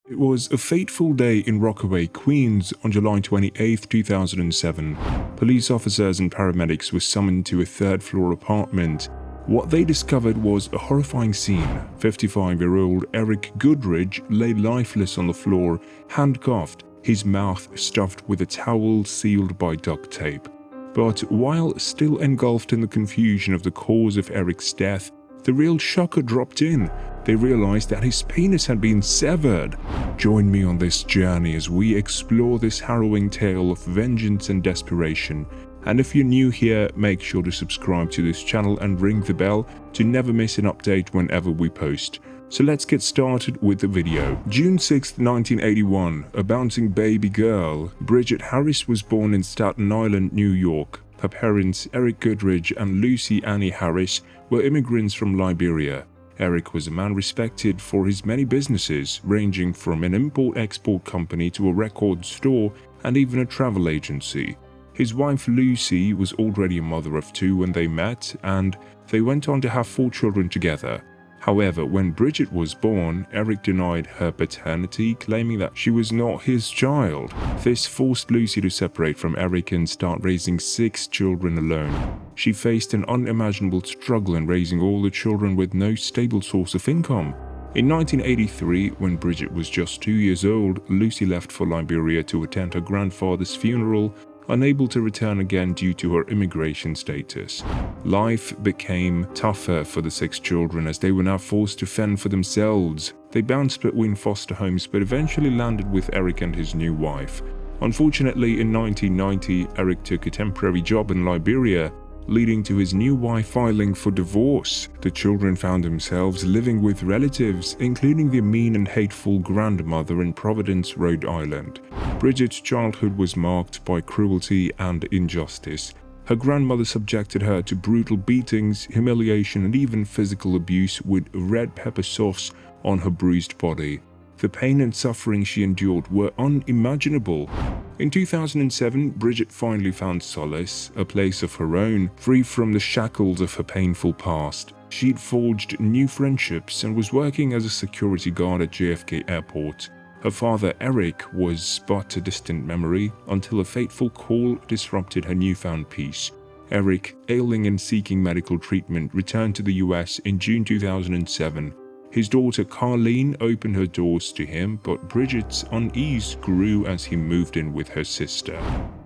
It was a fateful day in Rockaway, Queens on July 28, 2007. Police officers and paramedics were summoned to a third-floor apartment. What they discovered was a horrifying scene. 55-year-old Eric Goodridge lay lifeless on the floor, handcuffed, his mouth stuffed with a towel sealed by duct tape. But while still engulfed in the confusion of the cause of Eric's death, the real shocker dropped in. They realized that his penis had been severed. Join me on this journey as we explore this harrowing tale of vengeance and desperation. And if you're new here, make sure to subscribe to this channel and ring the bell to never miss an update whenever we post. So let's get started with the video. June 6, 1981, a bouncing baby girl, Bridget Harris, was born in Staten Island, New York. Her parents, Eric Goodridge and Lucy Annie Harris, were immigrants from Liberia. Eric was a man respected for his many businesses, ranging from an import-export company to a record store and even a travel agency. His wife Lucy was already a mother of two when they met, and they went on to have 4 children together. However, when Bridget was born, Eric denied her paternity, claiming that she was not his child. This forced Lucy to separate from Eric and start raising 6 children alone. She faced an unimaginable struggle in raising all the children with no stable source of income. In 1983, when Bridget was just 2 years old, Lucy left for Liberia to attend her grandfather's funeral, unable to return again due to her immigration status. Life became tougher for the 6 children as they were now forced to fend for themselves. They bounced between foster homes but eventually landed with Eric and his new wife. Unfortunately, in 1990, Eric took a temporary job in Liberia, leading to his new wife filing for divorce. The children found themselves living with relatives, including the mean and hateful grandmother in Providence, Rhode Island. Bridget's childhood was marked by cruelty and injustice. Her grandmother subjected her to brutal beatings, humiliation, and even physical abuse with red pepper sauce on her bruised body. The pain and suffering she endured were unimaginable. In 2007, Bridget finally found solace, a place of her own, free from the shackles of her painful past. She'd forged new friendships and was working as a security guard at JFK Airport. Her father, Eric, was but a distant memory until a fateful call disrupted her newfound peace. Eric, ailing and seeking medical treatment, returned to the US in June 2007. His daughter Carlene opened her doors to him, but Bridget's unease grew as he moved in with her sister.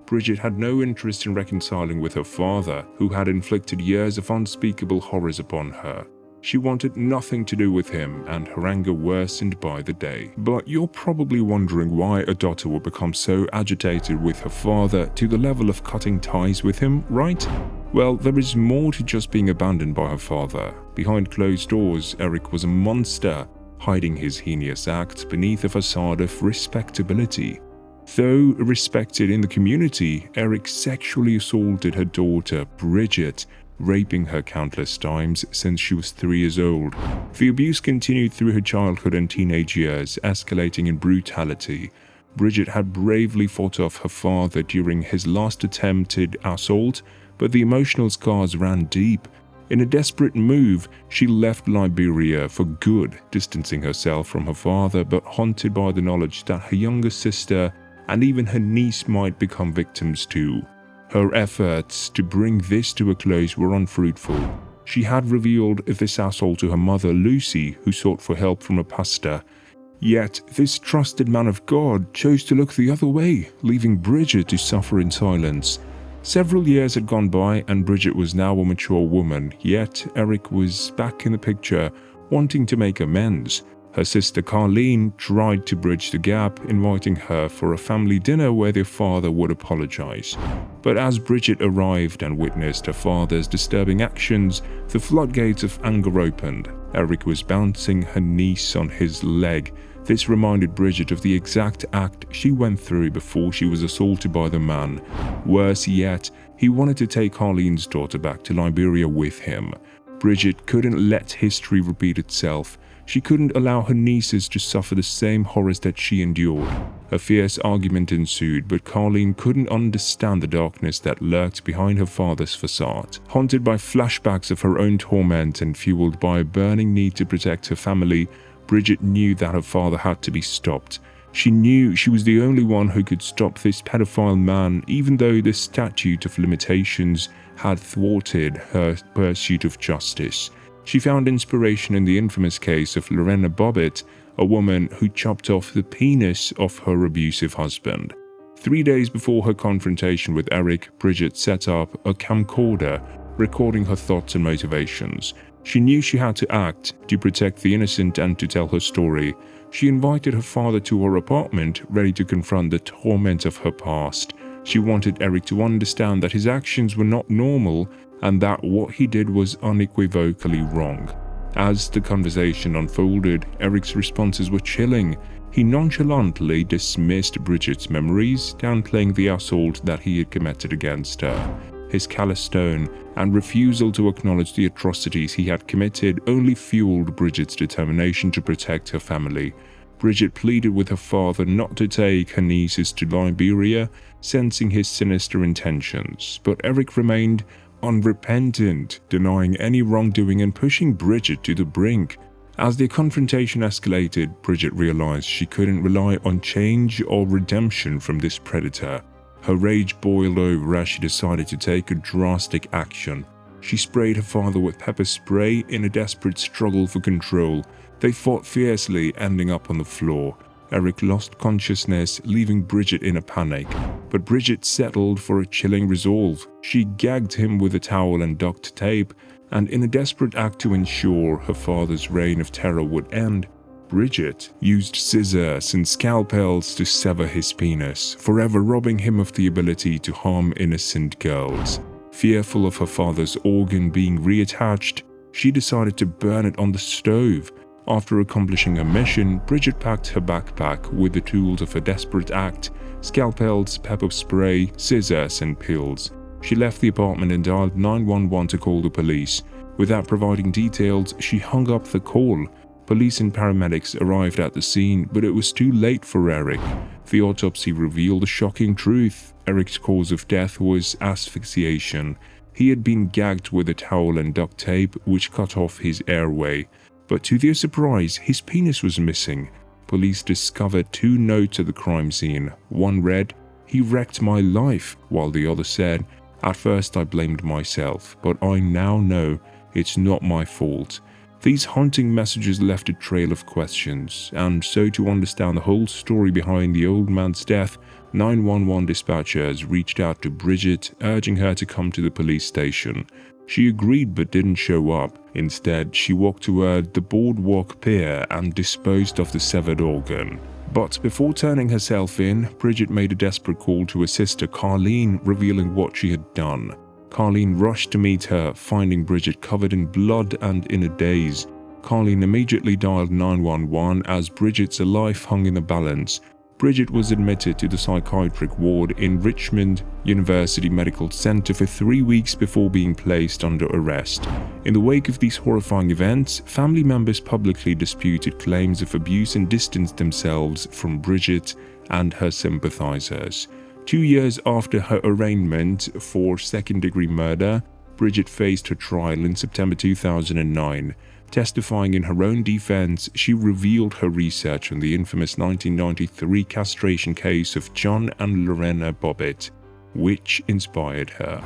Bridget had no interest in reconciling with her father, who had inflicted years of unspeakable horrors upon her. She wanted nothing to do with him, and her anger worsened by the day. But you're probably wondering why a daughter would become so agitated with her father to the level of cutting ties with him, right? Well, there is more to just being abandoned by her father. Behind closed doors, Eric was a monster, hiding his heinous acts beneath a facade of respectability. Though respected in the community, Eric sexually assaulted her daughter, Bridget, raping her countless times since she was 3 years old. The abuse continued through her childhood and teenage years, escalating in brutality. Bridget had bravely fought off her father during his last attempted assault, but the emotional scars ran deep. In a desperate move, she left Liberia for good, distancing herself from her father, but haunted by the knowledge that her younger sister and even her niece might become victims too. Her efforts to bring this to a close were unfruitful. She had revealed this assault to her mother Lucy, who sought for help from a pastor. Yet this trusted man of God chose to look the other way, leaving Bridget to suffer in silence. Several years had gone by and Bridget was now a mature woman, yet Eric was back in the picture, wanting to make amends. Her sister Carlene tried to bridge the gap, inviting her for a family dinner where their father would apologize. But as Bridget arrived and witnessed her father's disturbing actions, the floodgates of anger opened. Eric was bouncing her niece on his leg. This reminded Bridget of the exact act she went through before she was assaulted by the man. Worse yet, he wanted to take Carlene's daughter back to Liberia with him. Bridget couldn't let history repeat itself. She couldn't allow her nieces to suffer the same horrors that she endured. A fierce argument ensued, but Carlene couldn't understand the darkness that lurked behind her father's facade. Haunted by flashbacks of her own torment and fueled by a burning need to protect her family, Bridget knew that her father had to be stopped. She knew she was the only one who could stop this pedophile man, even though the statute of limitations had thwarted her pursuit of justice. She found inspiration in the infamous case of Lorena Bobbitt, a woman who chopped off the penis of her abusive husband. 3 days before her confrontation with Eric, Bridget set up a camcorder, recording her thoughts and motivations. She knew she had to act to protect the innocent and to tell her story. She invited her father to her apartment, ready to confront the torment of her past. She wanted Eric to understand that his actions were not normal and that what he did was unequivocally wrong. As the conversation unfolded, Eric's responses were chilling. He nonchalantly dismissed Bridget's memories, downplaying the assault that he had committed against her. His callous tone and refusal to acknowledge the atrocities he had committed only fueled Bridget's determination to protect her family. Bridget pleaded with her father not to take her nieces to Liberia, sensing his sinister intentions, but Eric remained unrepentant, denying any wrongdoing and pushing Bridget to the brink. As the confrontation escalated, Bridget realized she couldn't rely on change or redemption from this predator. Her rage boiled over as she decided to take a drastic action. She sprayed her father with pepper spray in a desperate struggle for control. They fought fiercely, ending up on the floor. Eric lost consciousness, leaving Bridget in a panic. But Bridget settled for a chilling resolve. She gagged him with a towel and duct tape, and in a desperate act to ensure her father's reign of terror would end, Bridget used scissors and scalpels to sever his penis, forever robbing him of the ability to harm innocent girls. Fearful of her father's organ being reattached, she decided to burn it on the stove. After accomplishing her mission, Bridget packed her backpack with the tools of her desperate act: scalpels, pepper spray, scissors, and pills. She left the apartment and dialed 911 to call the police. Without providing details, she hung up the call. Police and paramedics arrived at the scene, but it was too late for Eric. The autopsy revealed a shocking truth. Eric's cause of death was asphyxiation. He had been gagged with a towel and duct tape, which cut off his airway. But to their surprise, his penis was missing. Police discovered 2 notes at the crime scene. One read, "He wrecked my life," while the other said, "At first I blamed myself, but I now know it's not my fault." These haunting messages left a trail of questions, and so to understand the whole story behind the old man's death, 911 dispatchers reached out to Bridget, urging her to come to the police station. She agreed but didn't show up. Instead, she walked toward the boardwalk pier and disposed of the severed organ. But before turning herself in, Bridget made a desperate call to her sister Carlene, revealing what she had done. Carlene rushed to meet her, finding Bridget covered in blood and in a daze. Carlene immediately dialed 911 as Bridget's life hung in the balance. Bridget was admitted to the psychiatric ward in Richmond University Medical Center for 3 weeks before being placed under arrest. In the wake of these horrifying events, family members publicly disputed claims of abuse and distanced themselves from Bridget and her sympathizers. 2 years after her arraignment for second-degree murder, Bridget faced her trial in September 2009. Testifying in her own defense, she revealed her research on the infamous 1993 castration case of John and Lorena Bobbitt, which inspired her.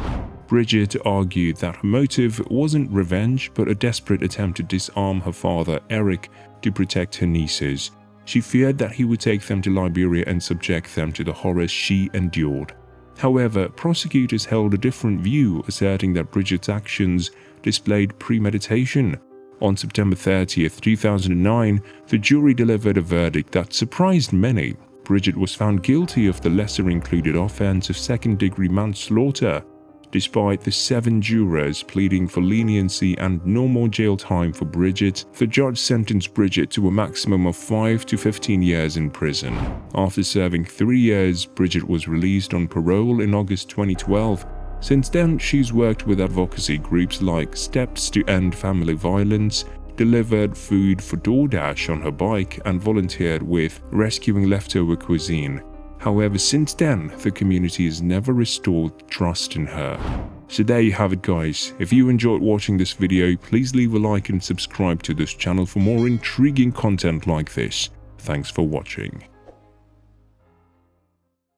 Bridget argued that her motive wasn't revenge, but a desperate attempt to disarm her father, Eric, to protect her nieces. She feared that he would take them to Liberia and subject them to the horrors she endured. However, prosecutors held a different view, asserting that Bridget's actions displayed premeditation. On September 30th, 2009, the jury delivered a verdict that surprised many. Bridget was found guilty of the lesser-included offense of second-degree manslaughter. Despite the 7 jurors pleading for leniency and no more jail time for Bridget, the judge sentenced Bridget to a maximum of 5 to 15 years in prison. After serving 3 years, Bridget was released on parole in August 2012. Since then, she's worked with advocacy groups like Steps to End Family Violence, delivered food for DoorDash on her bike, and volunteered with Rescuing Leftover Cuisine. However, since then, the community has never restored trust in her. So there you have it guys. If you enjoyed watching this video, please leave a like and subscribe to this channel for more intriguing content like this. Thanks for watching.